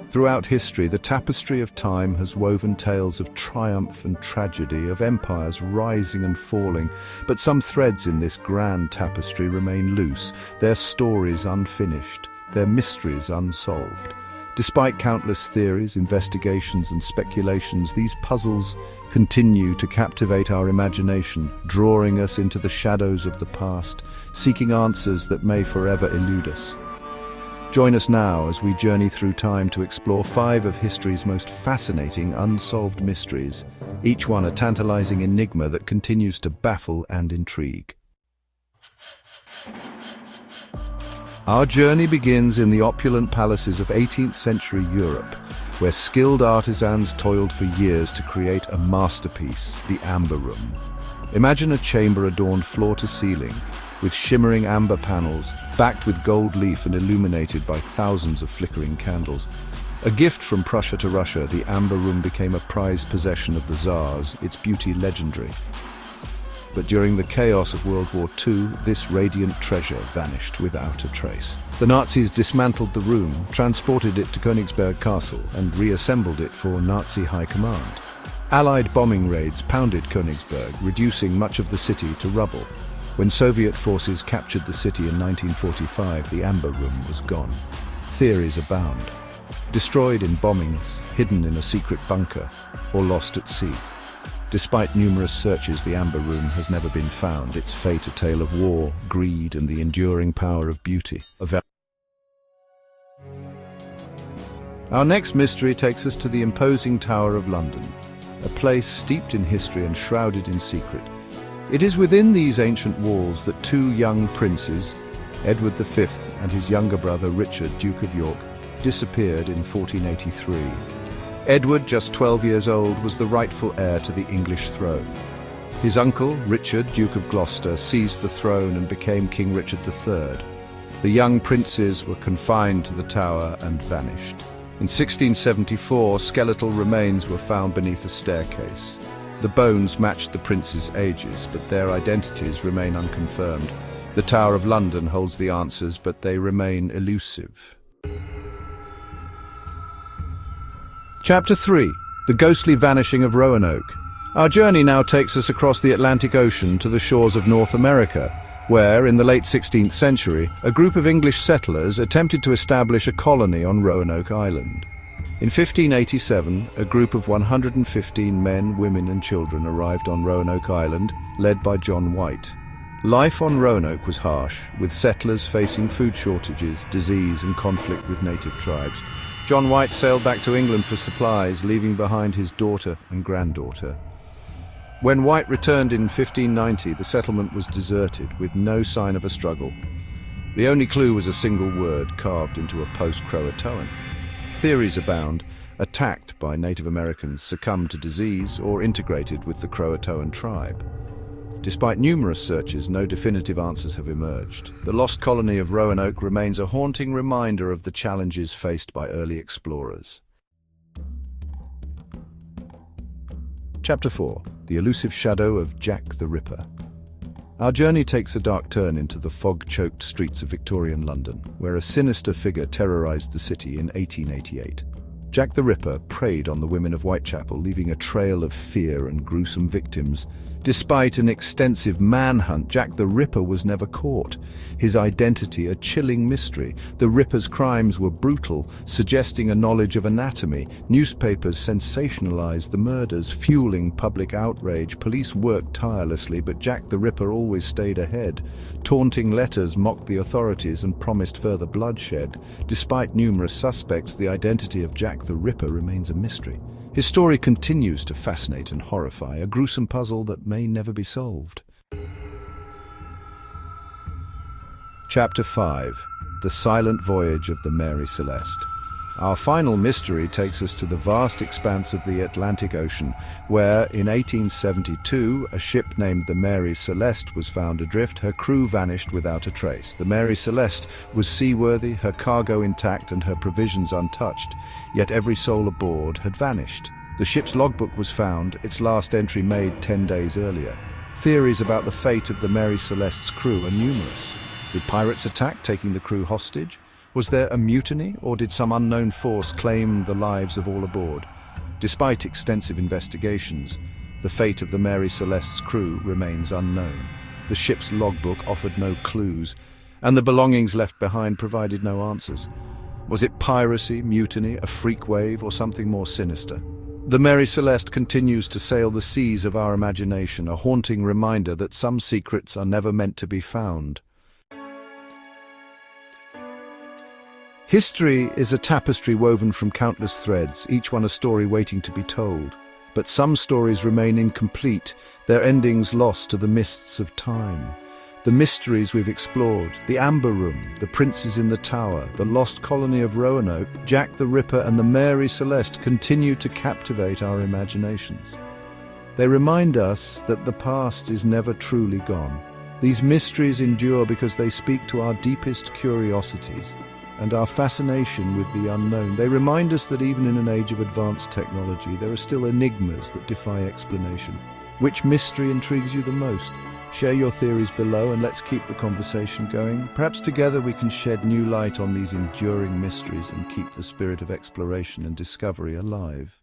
Throughout history, the tapestry of time has woven tales of triumph and tragedy, of empires rising and falling, but some threads in this grand tapestry remain loose, their stories unfinished, their mysteries unsolved. Despite countless theories, investigations and speculations, these puzzles continue to captivate our imagination, drawing us into the shadows of the past, seeking answers that may forever elude us. Join us now as we journey through time to explore 5 of history's most fascinating unsolved mysteries, each one a tantalizing enigma that continues to baffle and intrigue. Our journey begins in the opulent palaces of 18th century Europe, where skilled artisans toiled for years to create a masterpiece, the Amber Room. Imagine a chamber adorned floor to ceiling, with shimmering amber panels, backed with gold leaf and illuminated by thousands of flickering candles. A gift from Prussia to Russia, the Amber Room became a prized possession of the Tsars, its beauty legendary. But during the chaos of World War II, this radiant treasure vanished without a trace. The Nazis dismantled the room, transported it to Königsberg Castle, and reassembled it for Nazi high command. Allied bombing raids pounded Königsberg, reducing much of the city to rubble. When Soviet forces captured the city in 1945, the Amber Room was gone. Theories abound. Destroyed in bombings, hidden in a secret bunker, or lost at sea. Despite numerous searches, the Amber Room has never been found, its fate a tale of war, greed, and the enduring power of beauty. Our next mystery takes us to the imposing Tower of London, a place steeped in history and shrouded in secret. It is within these ancient walls that 2 young princes, Edward V and his younger brother Richard, Duke of York, disappeared in 1483. Edward, just 12 years old, was the rightful heir to the English throne. His uncle, Richard, Duke of Gloucester, seized the throne and became King Richard III. The young princes were confined to the tower and vanished. In 1674, skeletal remains were found beneath a staircase. The bones matched the princes' ages, but their identities remain unconfirmed. The Tower of London holds the answers, but they remain elusive. Chapter 3. The ghostly vanishing of Roanoke. Our journey now takes us across the Atlantic Ocean to the shores of North America, where, in the late 16th century, a group of English settlers attempted to establish a colony on Roanoke Island. In 1587, a group of 115 men, women and children arrived on Roanoke Island, led by John White. Life on Roanoke was harsh, with settlers facing food shortages, disease and conflict with native tribes. John White sailed back to England for supplies, leaving behind his daughter and granddaughter. When White returned in 1590, the settlement was deserted, with no sign of a struggle. The only clue was a single word carved into a post-Croatoan. Theories abound. Attacked by Native Americans, succumbed to disease, or integrated with the Croatoan tribe. Despite numerous searches, no definitive answers have emerged. The lost colony of Roanoke remains a haunting reminder of the challenges faced by early explorers. Chapter 4. The Elusive Shadow of Jack the Ripper. Our journey takes a dark turn into the fog-choked streets of Victorian London, where a sinister figure terrorized the city in 1888. Jack the Ripper preyed on the women of Whitechapel, leaving a trail of fear and gruesome victims. Despite an extensive manhunt, Jack the Ripper was never caught. His identity a chilling mystery. The Ripper's crimes were brutal, suggesting a knowledge of anatomy. Newspapers sensationalized the murders, fueling public outrage. Police worked tirelessly, but Jack the Ripper always stayed ahead. Taunting letters mocked the authorities and promised further bloodshed. Despite numerous suspects, the identity of Jack the Ripper remains a mystery. His story continues to fascinate and horrify, a gruesome puzzle that may never be solved. Chapter 5. The Silent Voyage of the Mary Celeste. Our final mystery takes us to the vast expanse of the Atlantic Ocean, where, in 1872, a ship named the Mary Celeste was found adrift. Her crew vanished without a trace. The Mary Celeste was seaworthy, her cargo intact and her provisions untouched, yet every soul aboard had vanished. The ship's logbook was found, its last entry made 10 days earlier. Theories about the fate of the Mary Celeste's crew are numerous. Did pirates attack, taking the crew hostage? Was there a mutiny, or did some unknown force claim the lives of all aboard? Despite extensive investigations, the fate of the Mary Celeste's crew remains unknown. The ship's logbook offered no clues, and the belongings left behind provided no answers. Was it piracy, mutiny, a freak wave, or something more sinister? The Mary Celeste continues to sail the seas of our imagination, a haunting reminder that some secrets are never meant to be found. History is a tapestry woven from countless threads, each one a story waiting to be told. But some stories remain incomplete, their endings lost to the mists of time. The mysteries we've explored, the Amber Room, the Princes in the Tower, the lost colony of Roanoke, Jack the Ripper and the Mary Celeste continue to captivate our imaginations. They remind us that the past is never truly gone. These mysteries endure because they speak to our deepest curiosities and our fascination with the unknown. They remind us that even in an age of advanced technology, there are still enigmas that defy explanation. Which mystery intrigues you the most? Share your theories below and let's keep the conversation going. Perhaps together we can shed new light on these enduring mysteries and keep the spirit of exploration and discovery alive.